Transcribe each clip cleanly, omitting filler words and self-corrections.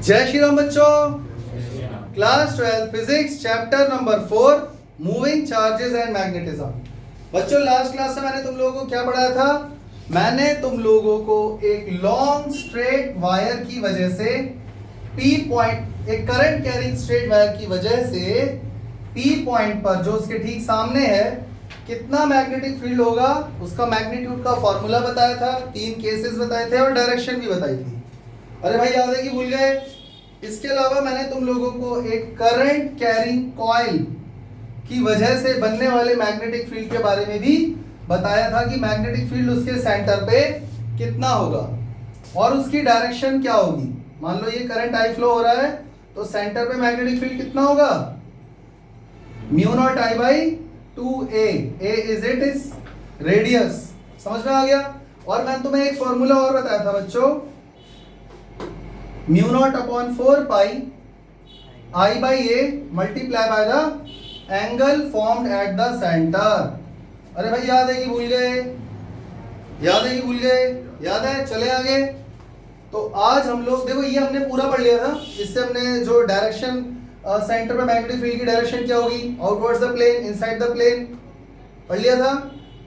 जय श्री राम बच्चों। Class 12 physics chapter number 4 moving charges and magnetism. बच्चों लास्ट क्लास में मैंने तुम लोगों को क्या पढ़ाया था? मैंने तुम लोगों को एक लॉन्ग स्ट्रेट वायर की वजह से पी पॉइंट, एक करंट कैरिंग स्ट्रेट वायर की वजह से पी पॉइंट पर जो उसके ठीक सामने है कितना मैग्नेटिक फील्ड होगा उसका मैग्नीट्यूड का फॉर्मूला बताया था, 3 केसेस बताए थे और डायरेक्शन भी बताई थी। अरे भाई याद है कि भूल गए? इसके अलावा मैंने तुम लोगों को एक करंट कैरिंग कॉइल की वजह से बनने वाले मैग्नेटिक फील्ड के बारे में भी बताया था कि मैग्नेटिक फील्ड उसके सेंटर पे कितना होगा और उसकी डायरेक्शन क्या होगी। मान लो ये करंट आई फ्लो हो रहा है तो सेंटर पे मैग्नेटिक फील्ड कितना होगा? Mu not I by 2a। a is it is radius. समझ में आ गया? और मैंने तुम्हें एक फॉर्मूला और बताया था बच्चों, mu naught upon 4 pi I by A multiply by the angle formed at the centre. अरे भाई याद है कि भूल गए? याद है कि भूल गए? याद है? चले आगे। तो आज हम लोग देखो ये हमने पूरा पढ़ लिया था। इससे हमने जो डायरेक्शन सेंटर पे मैग्नेटिक फील्ड की डायरेक्शन क्या होगी, outwards the plane, inside the plane, पढ़ लिया था।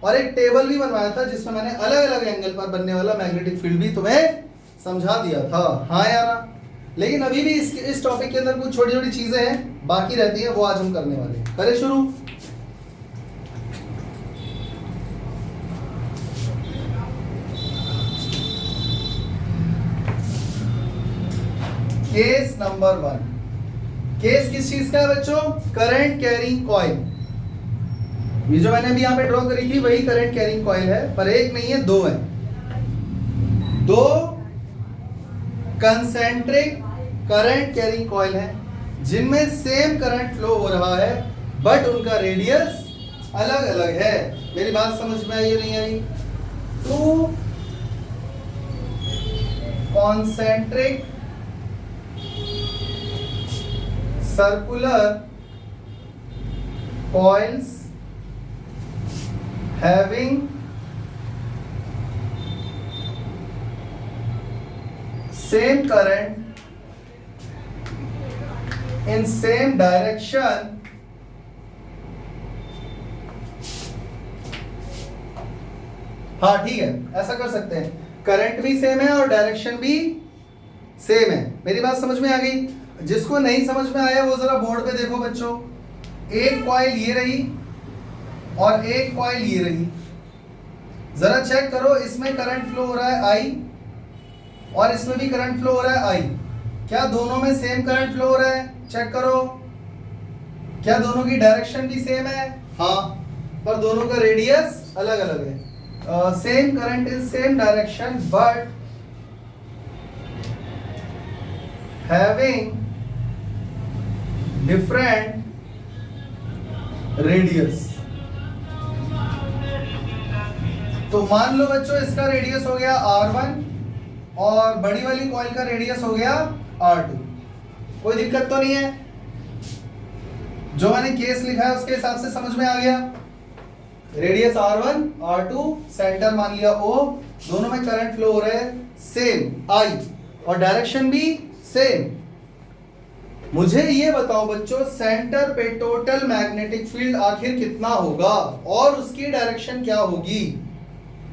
और एक टेबल भी बनवाया था जिसमें मैंने अलग अलग एंगल पर बनने वाला मैग्नेटिक फील्ड भी तुम्हें समझा दिया था। हाँ यार, लेकिन अभी भी इस टॉपिक के अंदर कुछ छोटी छोटी चीजें हैं बाकी रहती हैं, वो आज हम करने वाले हैं। करें शुरू? Case number 1। केस किस चीज का है बच्चों? Current carrying coil. ये जो मैंने अभी यहाँ पे ड्रॉ करी थी वही करंट कैरिंग कॉइल है, पर एक नहीं है, 2 है। 2 कंसेंट्रिक करंट कैरिंग कॉइल है जिनमें सेम करंट फ्लो हो रहा है बट उनका रेडियस अलग अलग है। मेरी बात समझ में आई या नहीं आई? 2 concentric circular coils having same current in same direction हाँ ठीक है, ऐसा कर सकते हैं। करंट भी सेम है और डायरेक्शन भी सेम है। मेरी बात समझ में आ गई? जिसको नहीं समझ में आया वो जरा बोर्ड पे देखो बच्चों। एक कॉइल ये रही और एक कॉइल ये रही, जरा चेक करो। इसमें करंट फ्लो हो रहा है आई और इसमें भी करंट फ्लो हो रहा है आई। क्या दोनों में सेम करंट फ्लो हो रहा है? चेक करो। क्या दोनों की डायरेक्शन भी सेम है? हाँ, पर दोनों का रेडियस अलग अलग है। Same current in same direction but having different radius. तो मान लो बच्चों इसका रेडियस हो गया R1 और बड़ी वाली कॉइल का रेडियस हो गया R2। कोई दिक्कत तो नहीं है? जो मैंने केस लिखा है उसके हिसाब से समझ में आ गया। रेडियस R1 R2, सेंटर मान लिया O, दोनों में करंट फ्लो हो रहे हैं सेम I और डायरेक्शन भी सेम। मुझे ये बताओ बच्चों सेंटर पे टोटल मैग्नेटिक फील्ड आखिर कितना होगा और उसकी डायरेक्शन क्या होगी?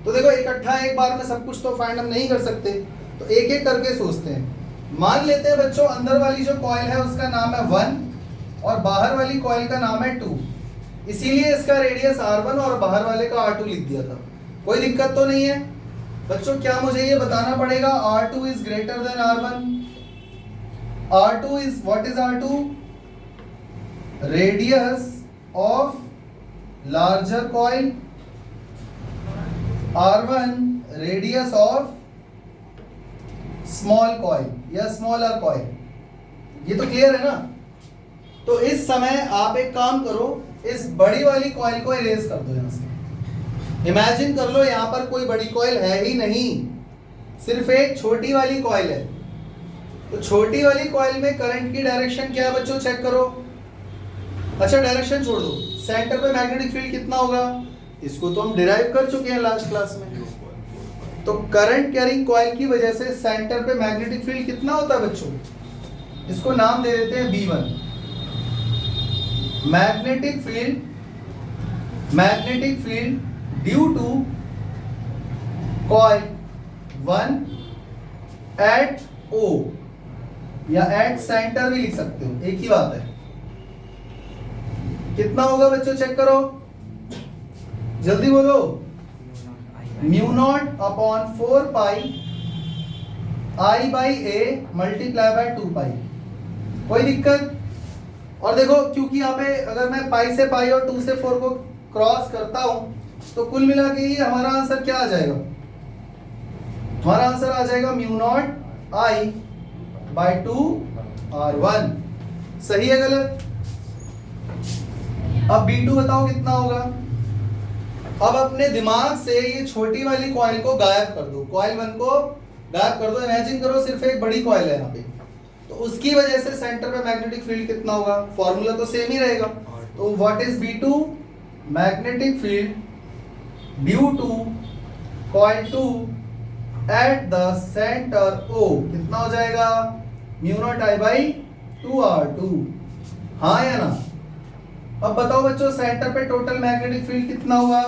तो देखो इकट्ठा एक बार में सब कुछ तो फाइंड हम नहीं कर सकते, तो एक एक करके सोचते हैं। मान लेते हैं बच्चों अंदर वाली जो कॉइल है उसका नाम है 1 और बाहर वाली कॉइल का नाम है 2, इसीलिए इसका रेडियस R1 और बाहर वाले का R2 लिख दिया था। कोई दिक्कत तो नहीं है? बच्चों क्या मुझे ये बताना पड़ेगा R2 is greater than R1? R2 is what is R2? Radius of larger coil, R1 radius of small coil या स्मॉलर कॉइल। ये तो क्लियर है ना? तो इस समय आप एक काम करो, इस बड़ी वाली कॉइल को इरेज कर दो यहां से। इमेजिन कर लो यहां पर कोई बड़ी कॉइल है ही नहीं, सिर्फ एक छोटी वाली कॉइल है। तो छोटी वाली कॉइल में करंट की डायरेक्शन क्या है बच्चों? चेक करो। अच्छा डायरेक्शन छोड़ दो, सेंटर पे मैग्नेटिक फील्ड कितना होगा? इसको तो हम डिराइव कर चुके हैं लास्ट क्लास में। तो करंट कैरिंग कॉइल की वजह से सेंटर पे मैग्नेटिक फील्ड कितना होता है बच्चों? इसको नाम दे देते हैं B1। Magnetic field due to coil 1 at O या एट सेंटर भी लिख सकते हो, एक ही बात है। कितना होगा बच्चों, चेक करो, जल्दी बोलो। Mu naught upon 4 pi I by A multiply by 2 पाई। कोई दिक्कत? और देखो, क्योंकि यहाँ पे अगर मैं पाई से पाई और 2 से 4 को क्रॉस करता हूं तो कुल मिला के ये हमारा आंसर क्या आ जाएगा? हमारा आंसर आ जाएगा mu not I by 2 R1। सही है गलत? अब B2 बताओ कितना होगा। अब अपने दिमाग से ये छोटी वाली कॉइल को गायब कर दो, कॉइल 1 को गायब कर दो। इमेजिन करो सिर्फ एक बड़ी कॉइल है यहाँ पे, तो उसकी वजह से सेंटर पे मैग्नेटिक फील्ड कितना होगा? फॉर्मूला तो सेम ही रहेगा। तो what is B2? Magnetic field due to coil 2 at the centre O कितना हो जाएगा? Mu not I by 2R2। हाँ या ना? अब बताओ बच्चों, सेंटर पे टोटल मैग्नेटिक फील्ड कितना हुआ?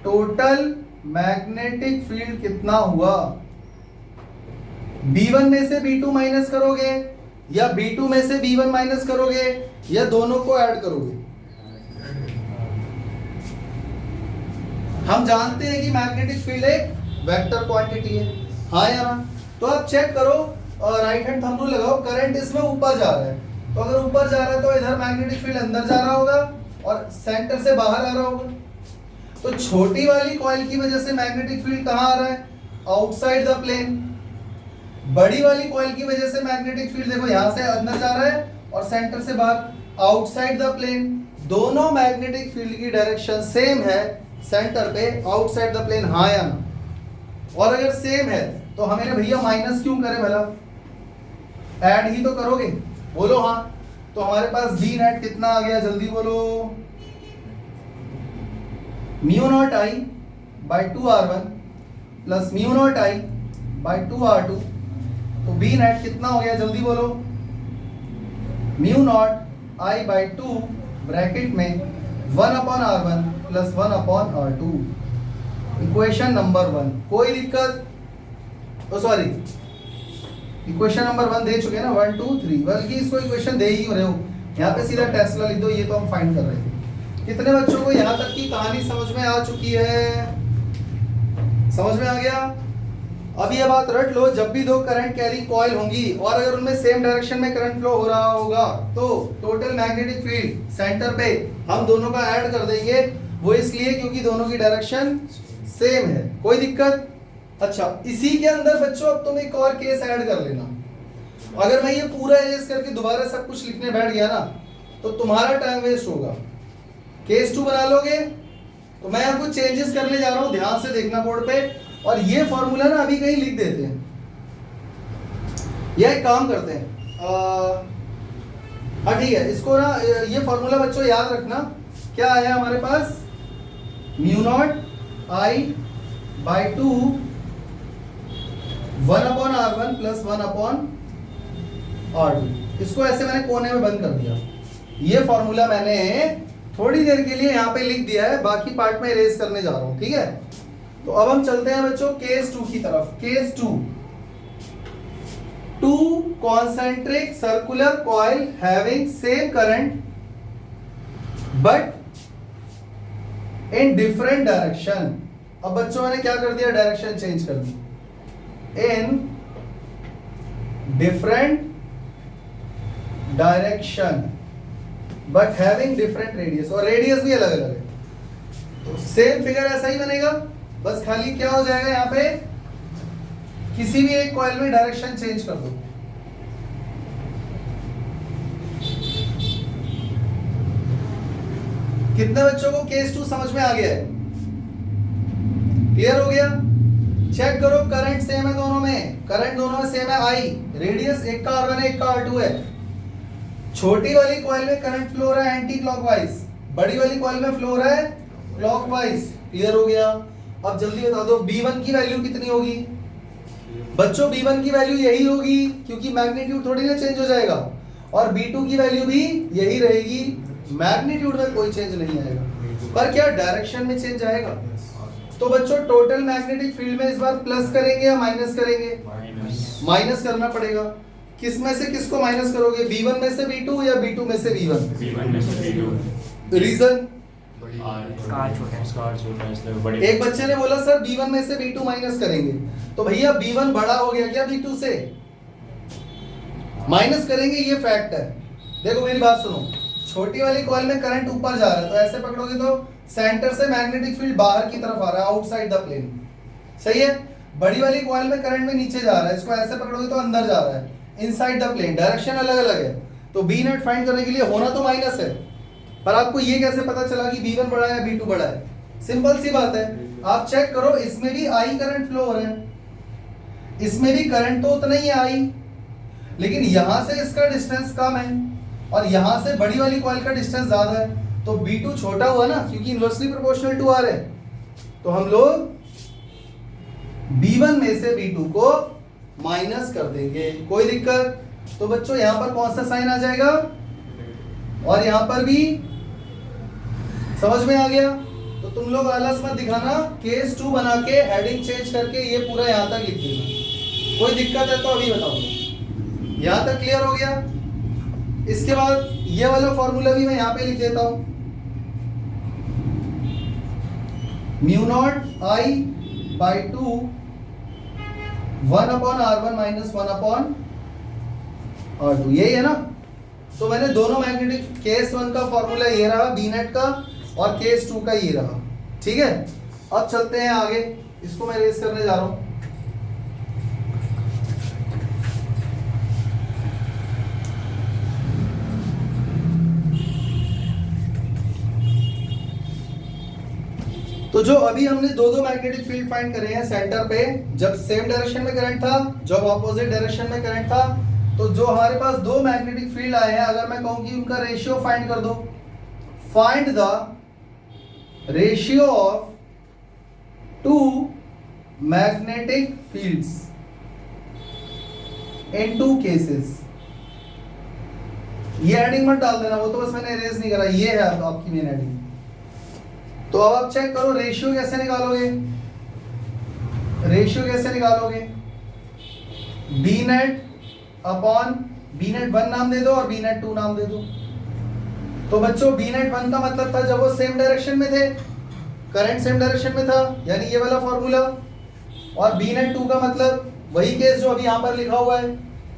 टोटल मैग्नेटिक फील्ड कितना हुआ? B1 में से B2 माइनस करोगे या B2 में से B1 माइनस करोगे या दोनों को ऐड करोगे? हम जानते हैं कि मैग्नेटिक फील्ड एक वेक्टर क्वांटिटी है, हाँ या ना? तो आप चेक करो और राइट हैंड थंब रूल लगाओ, करंट इसमें ऊपर जा रहा है, तो अगर ऊपर जा रहा है तो इधर मैग्नेटिक फील्ड अंदर जा रहा होगा और सेंटर से बाहर आ रहा होगा। तो छोटी वाली कॉइल की वजह से मैग्नेटिक फील्ड कहाँ आ रहा है? Outside the plane. बड़ी वाली कॉइल की वजह से मैग्नेटिक फील्ड देखो यहां से अंदर जा रहा है और सेंटर से बाहर, आउटसाइड द प्लेन। दोनों मैग्नेटिक फील्ड की डायरेक्शन सेम है सेंटर पे, आउटसाइड द प्लेन, हाँ या ना? और अगर सेम है तो हमें भैया माइनस क्यों करें भला? ऐड ही तो करोगे, बोलो हाँ। तो हमारे पास B नेट कितना आ गया, जल्दी बोलो। Mu not I by 2R1 plus mu not I by 2R2। तो B नेट कितना हो गया, जल्दी बोलो। Mu not I by 2 bracket में 1 upon R1 plus 1 upon R2। Equation number 1। कोई दिक्कत? तो सॉरी, इक्वेशन नंबर 1 दे चुके हैं ना, 1 2 3, बल्कि इसको इक्वेशन दे ही रहे हो, यहाँ पे सीधा टेस्ला लिख दो, ये तो हम फाइंड कर रहे थे। कितने बच्चों को यहाँ तक की कहानी समझ में आ चुकी है? समझ में आ गया? अब ये बात रट लो, जब भी दो करंट कैरी कॉइल होंगी और अगर उनमें सेम डायरेक्शन में करंट फ्लो हो रहा होगा तो टोटल मैग्नेटिक फील्ड सेंटर पे हम दोनों का ऐड कर देंगे। वो इसलिए क्योंकि दोनों की डायरेक्शन सेम है। कोई दिक्कत? अच्छा, इसी के अंदर बच्चों अब तुम एक और केस ऐड कर लेना। अगर मैं ये पूरा एरेज करके दोबारा सब कुछ लिखने बैठ गया ना तो तुम्हारा टाइम वेस्ट होगा। केस 2 बना लोगे तो मैं यहाँ कुछ चेंजेस करने जा रहा हूँ, ध्यान से देखना बोर्ड पे। और ये फॉर्मूला ना अभी कहीं लिख देते हैं, यह एक काम करते हैं, हाँ ठीक है, इसको ना ये फॉर्मूला बच्चों याद रखना। क्या आया हमारे पास? Mu not I by 2 1 upon R1 plus 1 upon R2। इसको ऐसे मैंने कोने में बंद कर दिया। ये फॉर्मूला मैंने थोड़ी देर के लिए यहाँ पे लिख दिया है, बाकी पार्ट में इरेज करने जा रहा हूँ, ठीक है? तो अब हम चलते हैं बच्चों केस 2 की तरफ। Case 2, 2 concentric circular coil having same current but in different direction। अब बच्चों मैंने क्या कर दिया? डायरेक्शन चेंज कर दी। in different direction but having different radius, और रेडियस भी अलग अलग है। तो सेम फिगर ऐसा ही बनेगा, बस खाली क्या हो जाएगा यहाँ पे, किसी भी एक कॉइल में डायरेक्शन चेंज कर दो। कितने बच्चों को केस 2 समझ में आ गया है? क्लियर हो गया? चेक करो, करंट सेम है दोनों में, करंट दोनों में सेम है I, रेडियस एक का R1 है एक का R2 है। छोटी वाली कॉइल में करंट फ्लो हो रहा है एंटी क्लॉकवाइज, बड़ी वाली कॉइल में फ्लो हो रहा है क्लॉकवाइज। क्लियर हो गया? अब जल्दी बता दो B1 की वैल्यू कितनी होगी? बच्चों B1 की वैल्यू यही होगी क्योंकि मैग्नीट्यूड थोड़ी ना चेंज हो जाएगा, और B2 की वैल्यू भी यही रहेगी, मैग्नीट्यूड में कोई चेंज नहीं आएगा, पर क्या डायरेक्शन में चेंज आएगा। तो बच्चों टोटल मैग्नेटिक फील्ड में इस बार प्लस करेंगे या माइनस करेंगे? माइनस करना पड़ेगा। किस में से किसको माइनस करोगे? B1 में से B2 या B2 में से B1? B1 में से B2। रीजन? एक एक बच्चे ने बोला सर B1 में से B2 माइनस करेंगे, तो भैया B1 बड़ा हो गया क्या B2 से? माइनस करेंगे, ये फैक्ट है। देखो मेरी बात सुनो, छोटी वाली कॉइल में करंट ऊपर जा रहा है, तो ऐसे पकड़ोगे तो सेंटर से मैग्नेटिक फील्ड बाहर की तरफ आ रहा है, आउटसाइड द प्लेन, सही है। बड़ी वाली कॉइल में करंट में नीचे जा रहा है, इसको ऐसे पकड़ोगे तो अंदर जा रहा है, इनसाइड द प्लेन, डायरेक्शन अलग अलग है। तो बी नेट फाइंड करने के लिए होना तो माइनस है, पर आपको ये कैसे पता चला कि B1 बड़ा है या B2 बड़ा है? सिंपल सी बात है, आप चेक करो, इसमें भी I करंट फ्लो हो रहा है, इसमें भी करंट तो उतना ही है I, लेकिन यहां से इसका डिस्टेंस कम है और यहां से बड़ी वाली कॉइल का डिस्टेंस ज्यादा है, तो B2 छोटा हुआ ना, क्योंकि इनवर्सली प्रोपोर्शनल टू R है। तो हम लोग B1 में से B2 को माइनस कर देंगे, कोई दिक्कत? तो बच्चों यहां पर कौन सा साइन आ जाएगा, और यहां पर भी, समझ में आ गया? तो तुम लोग आलस मत दिखाना, केस 2 बना के हेडिंग चेंज करके ये पूरा यहां तक लिख देना। कोई दिक्कत है तो अभी बताओ। यहां तक क्लियर हो गया? इसके बाद ये वाला फॉर्मूला भी मैं यहां पे लिख देता हूं, mu not I by 2 1/R1 minus 1/R2, यही है ना? तो मैंने दोनों मैग्नेटिक, केस 1 का फॉर्मूला ये रहा बी नेट का, और केस 2 का ये रहा, ठीक है। अब चलते हैं आगे, इसको मैं रेस करने जा रहा हूं। तो जो अभी हमने दो मैग्नेटिक फील्ड फाइंड करे हैं सेंटर पे, जब सेम डायरेक्शन में करंट था, जब ऑपोजिट डायरेक्शन में करंट था, तो जो हमारे पास दो मैग्नेटिक फील्ड आए हैं, अगर मैं कहूं कि उनका रेशियो फाइंड कर दो, find the ratio of two magnetic fields in two cases. ये हेडिंग मत डाल देना, वो तो बस मैंने इरेज नहीं करा, ये है आपकी मेन हेडिंग। तो अब आप चेक करो रेशियो कैसे निकालोगे, रेशियो कैसे निकालोगे? B net upon B net 1 नाम दे दो और बी नेट 2 नाम दे दो। तो बच्चों बी नेट 1 का मतलब था जब वो सेम डायरेक्शन में थे, करंट सेम डायरेक्शन में था, यानी ये वाला फॉर्मूला, और बी नेट 2 का मतलब वही केस जो अभी यहां पर लिखा हुआ है,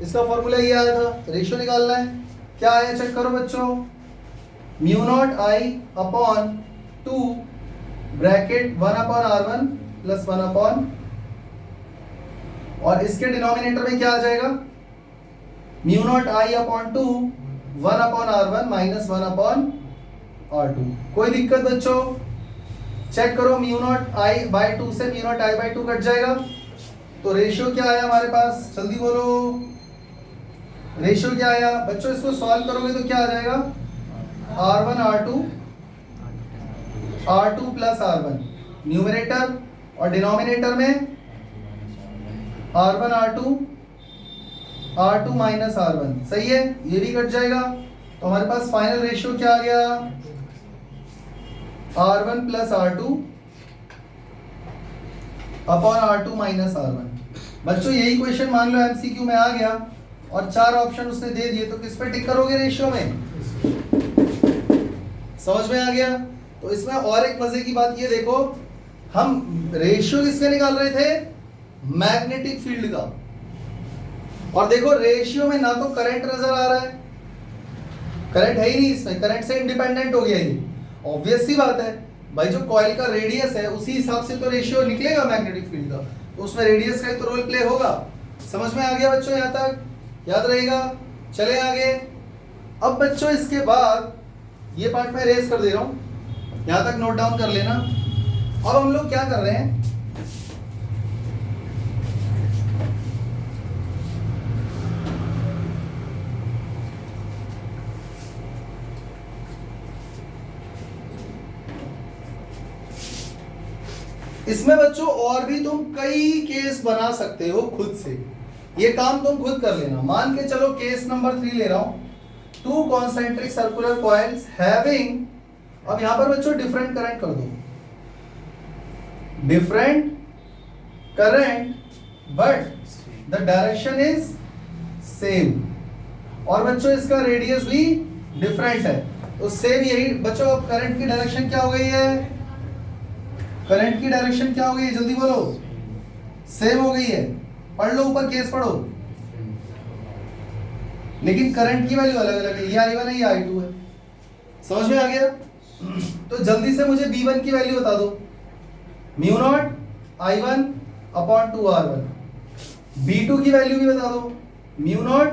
इसका फॉर्मूला ये आया था। रेशियो निकालना है, क्या आया चेक करो बच्चों, mu not I upon 2 bracket 1/R1 plus 1/, और इसके डिनोमिनेटर में क्या आ जाएगा, mu not I upon 2 1/R1 minus 1/R2। कोई दिक्कत बच्चों? चेक करो, म्यू नॉट I बाई 2 से mu not I by 2 cut जाएगा, तो रेशियो क्या आया हमारे पास, जल्दी बोलो, रेशियो क्या आया बच्चों? इसको सॉल्व करोगे तो क्या आ जाएगा, R1 R2 plus R1, numerator और डिनोमिनेटर में R1 R2 माइनस R1, सही है, ये भी कट जाएगा। तो हमारे पास फाइनल रेशियो क्या आ गया, R1 plus R2 upon R2 minus R1। बच्चों यही क्वेश्चन मान लो एमसीक्यू में आ गया और 4 ऑप्शन उसने दे दिए, तो किस पे टिक करोगे रेशियो में? समझ में आ गया? तो इसमें और एक मजे की बात ये देखो, हम रेशियो किसके निकाल रहे थे, मैग्नेटिक फील्ड का, और देखो रेशियो में ना तो करंट नजर आ रहा है, करंट है ही नहीं इसमें, करंट से इंडिपेंडेंट हो गया ये, ऑब्वियस सी बात है भाई, जो कॉइल का रेडियस है उसी हिसाब से तो रेशियो निकलेगा मैग्नेटिक फील्ड का, तो उसमें रेडियस का ही तो रोल प्ले होगा। समझ में आ गया बच्चों? यहां तक याद रहेगा? चले आगे। अब बच्चों इसके बाद ये पार्ट मैं रेस कर दे रहा हूं, यहां तक नोट डाउन कर लेना। अब हम लोग क्या कर रहे हैं, इसमें बच्चों और भी तुम कई केस बना सकते हो खुद से, ये काम तुम खुद कर लेना। मान के चलो केस नंबर 3 ले रहा हूं, 2 कॉन्सेंट्रिक सर्कुलर कॉइल्स हैविंग, अब यहां पर बच्चों डिफरेंट करंट कर दो, different current but the direction is same, और बच्चों इसका रेडियस भी डिफरेंट है, तो सेम यही बच्चों। अब करंट की डायरेक्शन क्या हो गई है, करंट की डायरेक्शन क्या हो गई है, जल्दी बोलो, सेम हो गई है। पढ़ लो, ऊपर केस पढ़ो, लेकिन करंट की वैल्यू अलग अलग है, ये I1 है, ये I2 है। समझ में आ गया? तो जल्दी से मुझे B1 की वैल्यू बता दो, mu naught I1 upon 2R1। B2 की वैल्यू भी बता दो, mu naught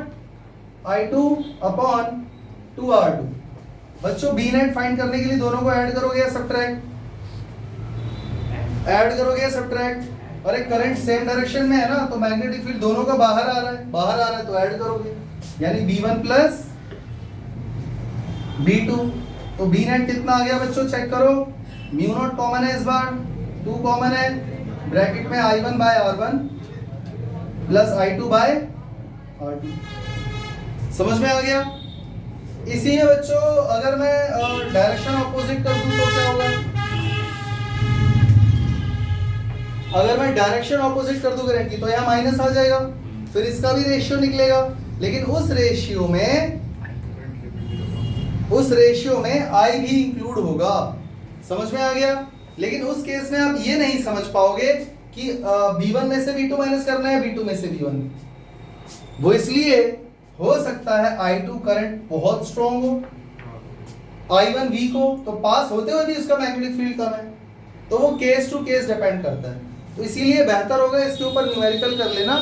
I2 upon 2R2। बच्चों B नेट फाइंड करने के लिए दोनों को ऐड करोगे या सब्ट्रैक्ट, ऐड करोगे या सब्ट्रैक्ट? अरे करंट सेम डायरेक्शन में है ना, तो मैग्नेटिक फील्ड दोनों का बाहर आ रहा है, बाहर आ रहा है तो ऐड करोगे, यानी B1 प्लस B2। तो B नेट कितना आ गया बच्चों, चेक करो, म्यू नॉट कॉमन है, इस बार 2 कॉमन है, ब्रैकेट में I1 bye R1 plus I2 bye R2। समझ में आ गया? इसी में बच्चों अगर मैं डायरेक्शन ऑपोजिट कर दूं तो क्या होगा, अगर मैं डायरेक्शन ऑपोजिट कर दूं करंट की तो यहाँ माइनस आ जाएगा, फिर इसका भी रेशियो निकलेगा, लेकिन उस रेशियो में I भी इंक्लूड होगा। समझ में आ गया? लेकिन उस केस में आप ये नहीं समझ पाओगे कि B1 में से B2 माइनस करना है, B2 में से B1। वो इसलिए हो सकता है I2 करंट बहुत स्ट्रॉन्ग हो, I1 वीक हो, तो पास होते हुए भी उसका मैग्नेटिक फील्ड कम है, तो वो केस टू केस डिपेंड करता है। तो इसीलिए बेहतर होगा इसके ऊपर न्यूमेरिकल कर लेना।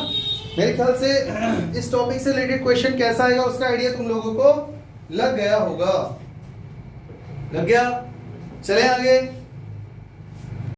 मेरे ख्याल से इस टॉपिक से रिलेटेड क्वेश्चन कैसा आएगा उसका आइडिया तुम लोगों को लग गया होगा, लग गया? चले आगे।